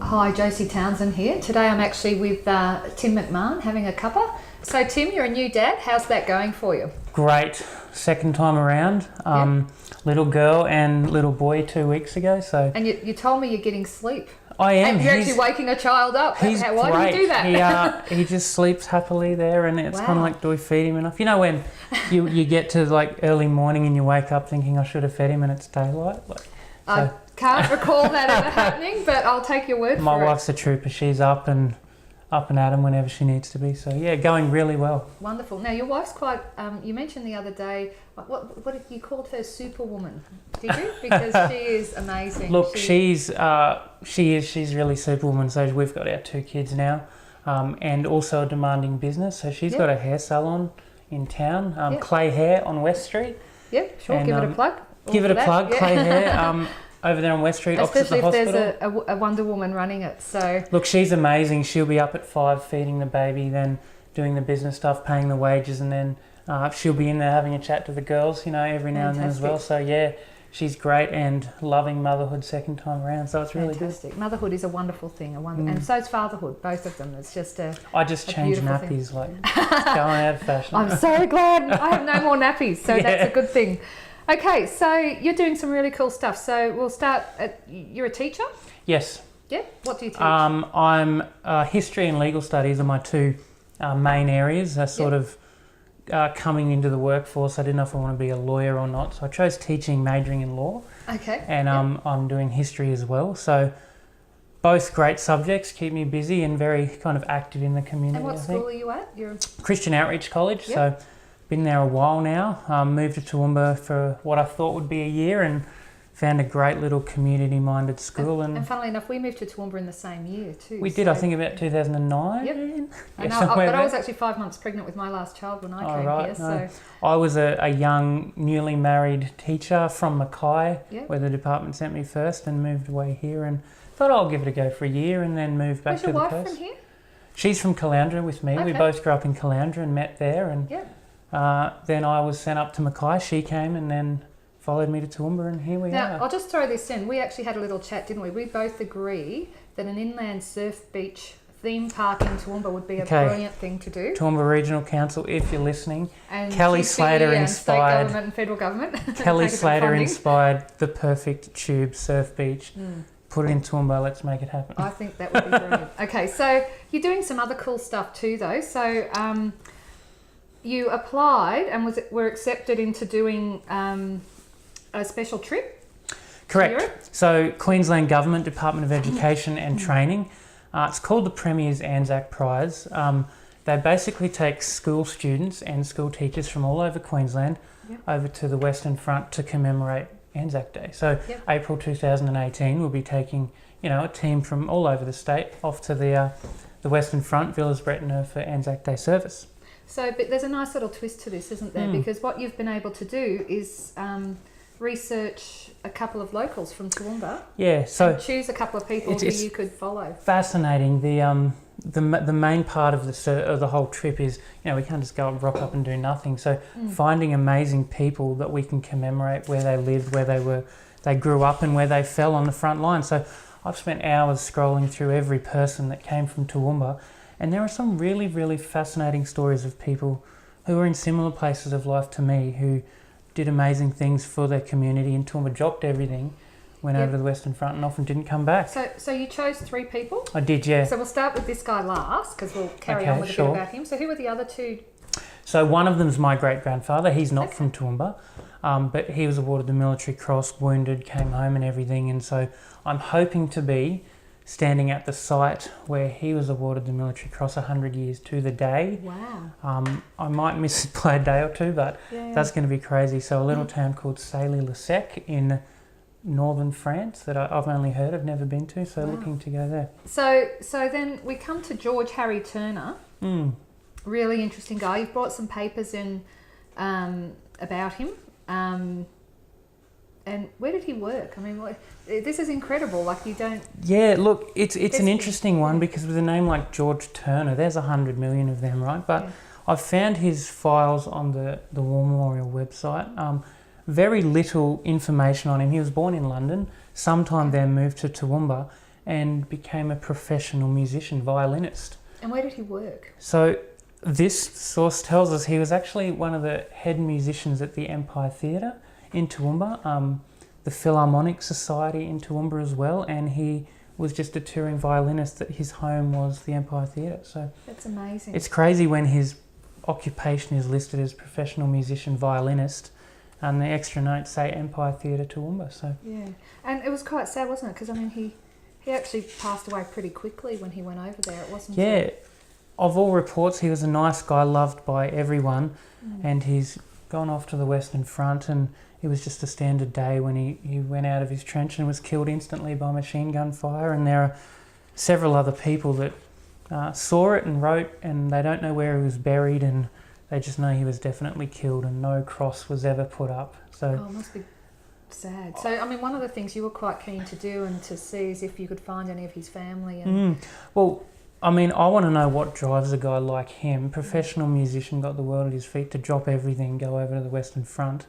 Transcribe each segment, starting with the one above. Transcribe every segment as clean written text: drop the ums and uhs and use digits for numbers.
Hi, Josie Townsend here. Today I'm actually with Tim McMahon having a cuppa. So Tim, you're a new dad. How's that going for you? Great. Second time around. Little girl and little boy 2 weeks ago. So. And you told me you're getting sleep. I am. And you're actually waking a child up. He's Why great. do you do that? He just sleeps happily there, and it's kind of like, do we feed him enough? You know when you get to like early morning and you wake up thinking I should have fed him and it's daylight? I can't recall that ever happening, but I'll take your word for it. My wife's a trooper. She's up and at 'em whenever she needs to be. So yeah, going really well. Wonderful. Now your wife's quite. You mentioned the other day. What did you called her? Superwoman? Did you? Because she is amazing. Look, she's really superwoman. So we've got our 2 kids now, and also a demanding business. So she's got a hair salon in town, Clay Hair on West Street. Yep, sure. And, give it a plug. Give it a plug, Clay Hair. Over there on West Street, opposite the hospital. Especially if there's a Wonder Woman running it. So look, she's amazing. She'll be up at 5 feeding the baby, then doing the business stuff, paying the wages, and then she'll be in there having a chat to the girls, every now and then as well. So yeah, she's great and loving motherhood second time around. So it's really fantastic. Good. Motherhood is a wonderful thing, and so is fatherhood. Both of them. It's just I just changed nappies, going out of fashion. I'm so glad I have no more nappies. So that's a good thing. Okay, so you're doing some really cool stuff. So we'll start you're a teacher? Yes. Yeah? What do you teach? I'm history and legal studies are my 2 main areas. Sort of coming into the workforce. I didn't know if I want to be a lawyer or not. So I chose teaching, majoring in law. Okay. And I'm doing history as well. So both great subjects, keep me busy and very kind of active in the community. And what school are you at? You're Christian Outreach College. So been there a while now. Moved to Toowoomba for what I thought would be a year and found a great little community-minded school. And funnily enough, we moved to Toowoomba in the same year too. We did, I think, about 2009. Yep. But I was actually 5 months pregnant with my last child when I came here. So I was a young, newly married teacher from Mackay, where the department sent me first, and moved away here and thought I'll give it a go for a year and then move back to the coast. Where's your wife from here? She's from Caloundra with me. Okay. We both grew up in Caloundra and met there. And then I was sent up to Mackay. She came and then followed me to Toowoomba, and here we are. Now, I'll just throw this in. We actually had a little chat, didn't we? We both agree that an inland surf beach theme park in Toowoomba would be a brilliant thing to do. Toowoomba Regional Council, if you're listening. And Kelly Slater inspired. State government and federal government. Kelly Slater inspired the perfect tube surf beach. Put it in Toowoomba, let's make it happen. I think that would be brilliant. Okay, so you're doing some other cool stuff too, though. So you applied and were accepted into doing a special trip. Correct. To Europe? So Queensland Government Department of Education and Training. It's called the Premier's ANZAC Prize. They basically take school students and school teachers from all over Queensland over to the Western Front to commemorate ANZAC Day. So April 2018 we'll be taking a team from all over the state off to the Western Front, Villers Bretonneux, for ANZAC Day service. So, but there's a nice little twist to this, isn't there? Because what you've been able to do is research a couple of locals from Toowoomba. Yeah, so and choose a couple of people who you could follow. Fascinating. The main part of the whole trip is we can't just go and rock up and do nothing. So finding amazing people that we can commemorate where they lived, where they grew up, and where they fell on the front line. So I've spent hours scrolling through every person that came from Toowoomba. And there are some really, really fascinating stories of people who were in similar places of life to me, who did amazing things for their community, and Toowoomba dropped everything, went over to the Western Front and often didn't come back. So you chose 3 people? I did, yeah. So we'll start with this guy last, because we'll carry on with a bit about him. So who were the other 2? So one of them's my great-grandfather. He's not from Toowoomba, but he was awarded the Military Cross, wounded, came home and everything. And so I'm hoping to be standing at the site where he was awarded the Military Cross 100 years to the day. Wow. I might miss it by a day or 2, but that's going to be crazy. So a little town called Sailly-le-Sec in northern France that I've only heard, I've never been to, so looking to go there. So then we come to George Harry Turner. Really interesting guy. You've brought some papers in about him. And where did he work? I mean, this is incredible. Like, you don't... Yeah, look, it's an interesting one, because with a name like George Turner, there's 100 million of them, right? But I've found his files on the War Memorial website. Very little information on him. He was born in London, sometime then moved to Toowoomba, and became a professional musician, violinist. And where did he work? So this source tells us he was actually one of the head musicians at the Empire Theatre in Toowoomba, the Philharmonic Society in Toowoomba as well, and he was just a touring violinist that his home was the Empire Theatre. So that's amazing. It's crazy when his occupation is listed as professional musician violinist, and the extra notes say Empire Theatre Toowoomba. So yeah, and it was quite sad, wasn't it? Because I mean, he actually passed away pretty quickly when he went over there. It wasn't. Yeah, of all reports, he was a nice guy, loved by everyone, and he's gone off to the Western Front, and it was just a standard day when he went out of his trench and was killed instantly by machine gun fire. And there are several other people that saw it and wrote, and they don't know where he was buried, and they just know he was definitely killed, and no cross was ever put up. So it must be sad. So I mean, one of the things you were quite keen to do and to see is if you could find any of his family. And well, I mean, I want to know what drives a guy like him, professional musician, got the world at his feet, to drop everything, go over to the Western Front.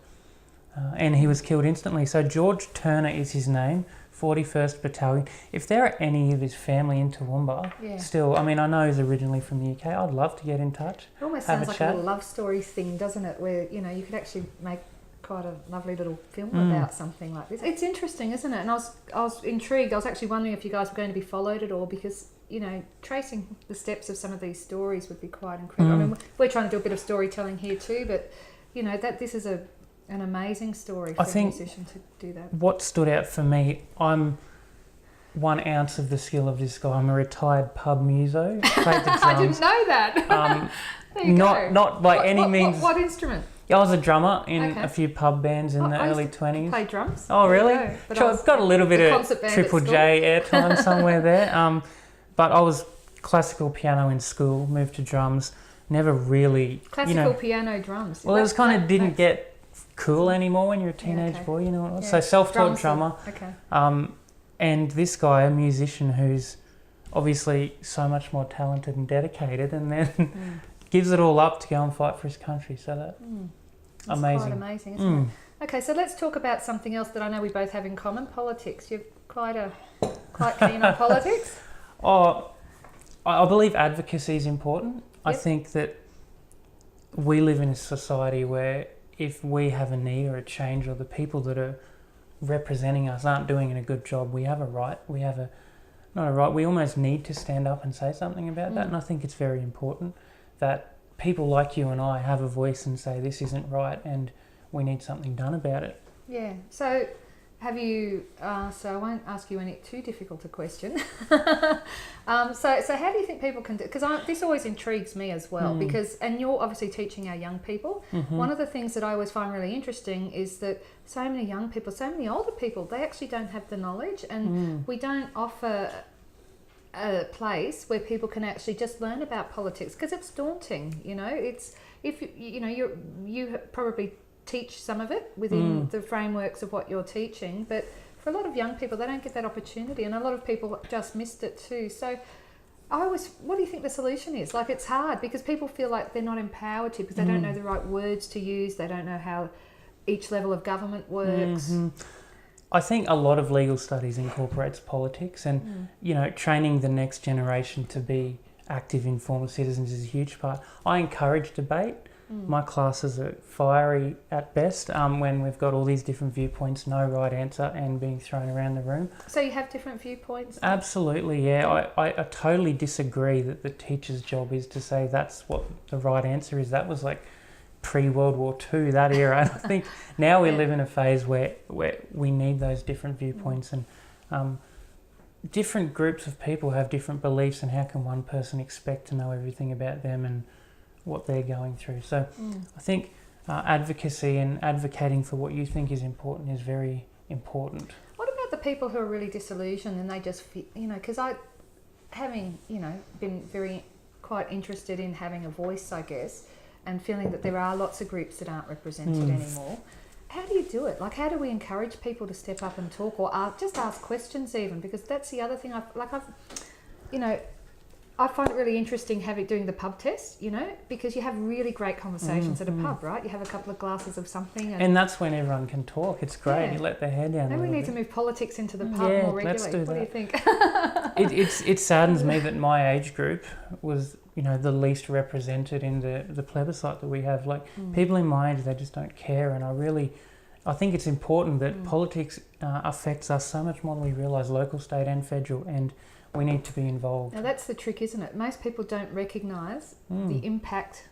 And he was killed instantly. So George Turner is his name, 41st Battalion. If there are any of his family in Toowoomba, still, I mean, I know he's originally from the UK. I'd love to get in touch. It almost sounds like a love story thing, doesn't it? Where, you know, you could actually make quite a lovely little film about something like this. It's interesting, isn't it? And I was intrigued. I was actually wondering if you guys were going to be followed at all, because, you know, tracing the steps of some of these stories would be quite incredible. I mean, we're trying to do a bit of storytelling here too, but, you know, that this is an amazing story for a musician to do that. What stood out for me, I'm 1 ounce of the skill of this guy. I'm a retired pub muso. Played the drums. I didn't know that. There you go. Not by any means. What instrument? I was a drummer in a few pub bands in the early 20s. Play drums. Oh, really? Sure, I've got a little bit of Triple J airtime somewhere there. But I was classical piano in school, moved to drums, never really... Classical piano drums. Well, it was kind of didn't get cool anymore when you're a teenage boy, you know what I was. So self-taught drummer. And this guy, a musician who's obviously so much more talented and dedicated, and then gives it all up to go and fight for his country. So that's amazing. Quite amazing, isn't it? Okay, so let's talk about something else that I know we both have in common, politics. You're quite keen on politics. Oh, I believe advocacy is important. Yep. I think that we live in a society where if we have a need or a change, or the people that are representing us aren't doing a good job, we have a right. We almost need to stand up and say something about that. And I think it's very important that people like you and I have a voice and say this isn't right and we need something done about it. Yeah. So have you, so I won't ask you any too difficult a question. So how do you think people can do, because this always intrigues me as well, because, and you're obviously teaching our young people. One of the things that I always find really interesting is that so many young people, so many older people, they actually don't have the knowledge, and we don't offer a place where people can actually just learn about politics, because it's daunting, you know. It's, if you know, you probably teach some of it within the frameworks of what you're teaching, but for a lot of young people, they don't get that opportunity, and a lot of people just missed it too. So what do you think the solution is? Like, it's hard because people feel like they're not empowered to, because they don't know the right words to use, they don't know how each level of government works. I think a lot of legal studies incorporates politics, and you know, training the next generation to be active, informed citizens is a huge part. I encourage debate. My classes are fiery at best when we've got all these different viewpoints, no right answer, and being thrown around the room. So you have different viewpoints? Absolutely, yeah. I totally disagree that the teacher's job is to say that's what the right answer is. That was like pre-World War II, that era. And I think now we live in a phase where we need those different viewpoints, and different groups of people have different beliefs, and how can one person expect to know everything about them and what they're going through? So I think advocacy and advocating for what you think is important is very important. What about the people who are really disillusioned and they just, you know, because having, you know, been quite interested in having a voice, I guess, and feeling that there are lots of groups that aren't represented anymore. How do you do it? Like, how do we encourage people to step up and talk, or just ask questions even? Because that's the other thing. I find it really interesting doing the pub test, you know, because you have really great conversations at a pub, right? You have a couple of glasses of something. And that's when everyone can talk. It's great. Yeah. You let their hair down. Maybe we need to move politics into the pub more regularly. Let's do what that. do you think? It saddens me that my age group was, you know, the least represented in the plebiscite that we have. Like, people in my age, they just don't care. And I think it's important that politics affects us so much more than we realise, local, state and federal, and we need to be involved. Now that's the trick, isn't it? Most people don't recognise the impact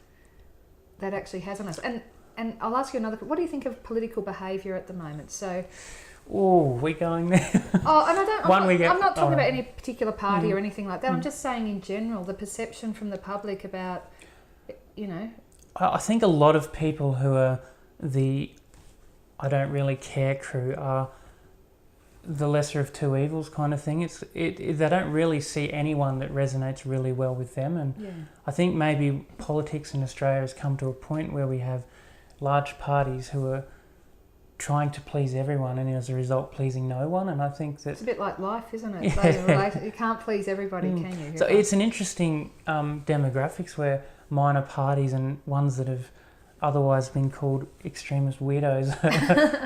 that actually has on us. And I'll ask you another. What do you think of political behaviour at the moment? So, we're going there. Oh, and I'm not talking about any particular party or anything like that. I'm just saying in general, the perception from the public about, you know. I think a lot of people who are the I don't really care crew are the lesser of two evils kind of thing. They don't really see anyone that resonates really well with them, and I think maybe politics in Australia has come to a point where we have large parties who are trying to please everyone, and as a result pleasing no one. And I think that it's a bit like life, isn't it? Yeah. You can't please everybody, can you? So it's an interesting demographics where minor parties and ones that have otherwise been called extremist weirdos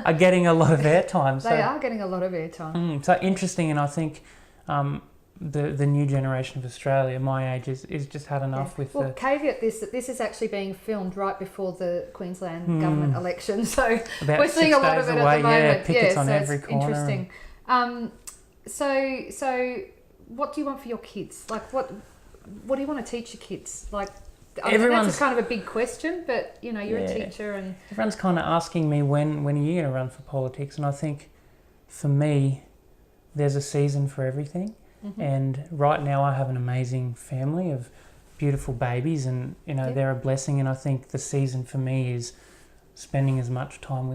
are getting a lot of airtime. They are getting a lot of airtime. So interesting, and I think the new generation of Australia, my age, is just had enough with the... caveat this, that this is actually being filmed right before the Queensland government election, so we're seeing a lot of it at the moment. Pickets on so every it's corner. Interesting. So what do you want for your kids? Like, what do you want to teach your kids? Like, that's kind of a big question, but you know, you're a teacher, and everyone's kind of asking me when are you going to run for politics, and I think for me, there's a season for everything. And right now, I have an amazing family of beautiful babies, and you know they're a blessing. And I think the season for me is spending as much time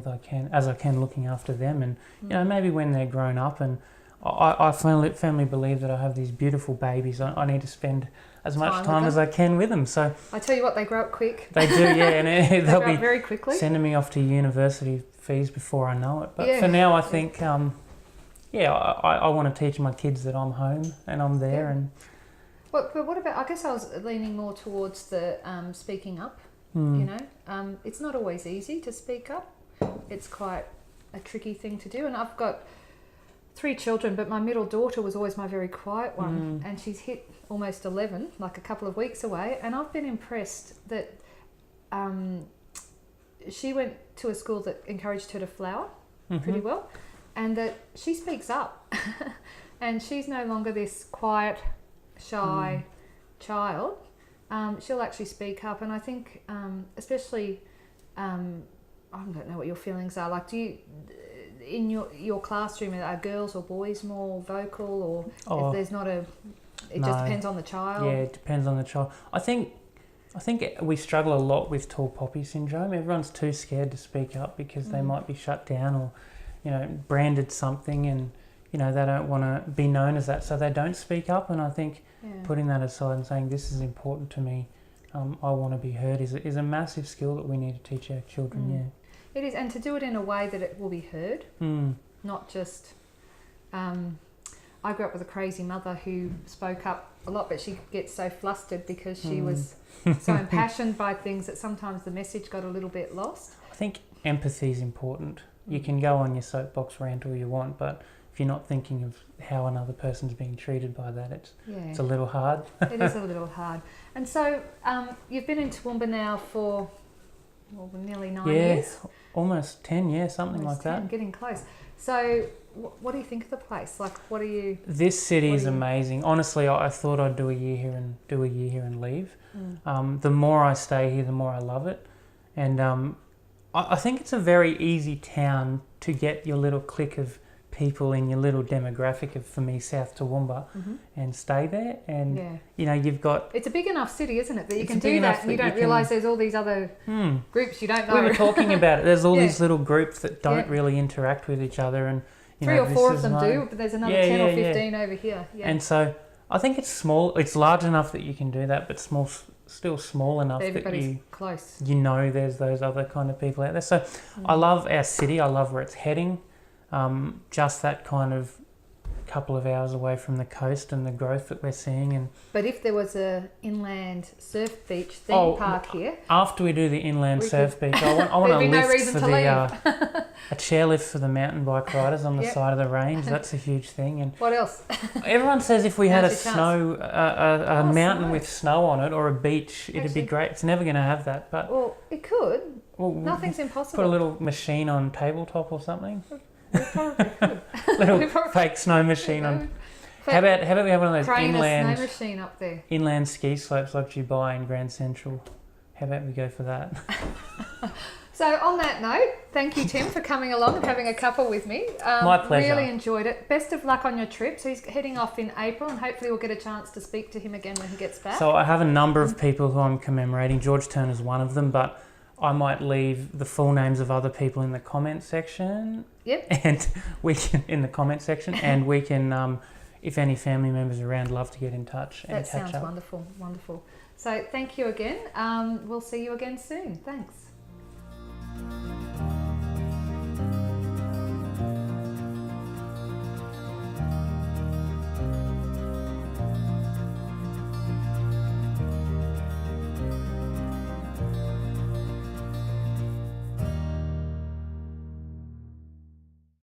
as I can looking after them, and you know maybe when they're grown up. And I firmly believe that I have these beautiful babies. I need to spend as much time as I can with them. So I tell you what, they grow up quick. They do, yeah, and they'll grow be up very quickly. Sending me off to university fees before I know it. But for now, I think, I want to teach my kids that I'm home and I'm there. And but what about? I guess I was leaning more towards the speaking up. You know, it's not always easy to speak up. It's quite a tricky thing to do, and I've got 3 children, but my middle daughter was always my very quiet one, and she's hit almost 11, like a couple of weeks away, and I've been impressed that she went to a school that encouraged her to flower pretty well, and that she speaks up, and she's no longer this quiet, shy child. She'll actually speak up, and I think especially I don't know what your feelings are like. Do you in your classroom, are girls or boys more vocal, or if there's not a... It just depends on the child? Yeah, it depends on the child. I think we struggle a lot with tall poppy syndrome. Everyone's too scared to speak up because they might be shut down or, you know, branded something, and, you know, they don't want to be known as that, so they don't speak up. And I think putting that aside and saying this is important to me, I want to be heard, is a massive skill that we need to teach our children, It is, and to do it in a way that it will be heard, not just... I grew up with a crazy mother who spoke up a lot, but she gets so flustered because she was so impassioned by things that sometimes the message got a little bit lost. I think empathy is important. You can go on your soapbox rant all you want, but if you're not thinking of how another person's being treated by that, it's a little hard. It is a little hard. And so you've been in Toowoomba now for nearly 9 years? Almost 10, something almost like 10, that. Getting close. So what do you think of the place? Like, what are you... This city is amazing. Honestly, I thought I'd do a year here and leave. The more I stay here, the more I love it. And I think it's a very easy town to get your little clique of people in your little demographic of, for me, South Toowoomba, and stay there. And, you know, you've got... It's a big enough city, isn't it, that you can do that, and you don't realise there's all these other groups you don't know. We were talking about it. There's all these little groups that don't really interact with each other, and you 3 know, or 4 of them do, but there's another 10 or 15 over here. And so I think it's small. It's large enough that you can do that, but still small enough that close. You know, there's those other kind of people out there. So I love our city. I love where it's heading. Just that kind of couple of hours away from the coast and the growth that we're seeing. And But if there was a inland surf beach theme park here, after we do the inland surf beach, I want there'd a be no lift reason for to the a chairlift for the mountain bike riders on the Yep. side of the range. That's a huge thing. And what else? everyone says if we had a Now's your chance. a mountain snow. with snow on it or a beach, it'd Actually- be great. It's never going to have that, but Well, it could. well, Nothing's impossible. put a little machine on tabletop or something. We probably could. Little We probably- fake snow machine on. But How about we have one of those crane a snow inland machine up there. inland ski slopes like Dubai and Grand Central? How about we go for that? So on that note, thank you, Tim, for coming along and having a cuppa with me. My pleasure. Really enjoyed it. Best of luck on your trip. So he's heading off in April, and hopefully we'll get a chance to speak to him again when he gets back. So I have a number of people who I'm commemorating. George Turner's one of them, but I might leave the full names of other people in the comment section. Yep. And we can in the comment section, and we can, if any family members are around, love to get in touch and That catch sounds up. wonderful, wonderful. So thank you again. We'll see you again soon. Thanks.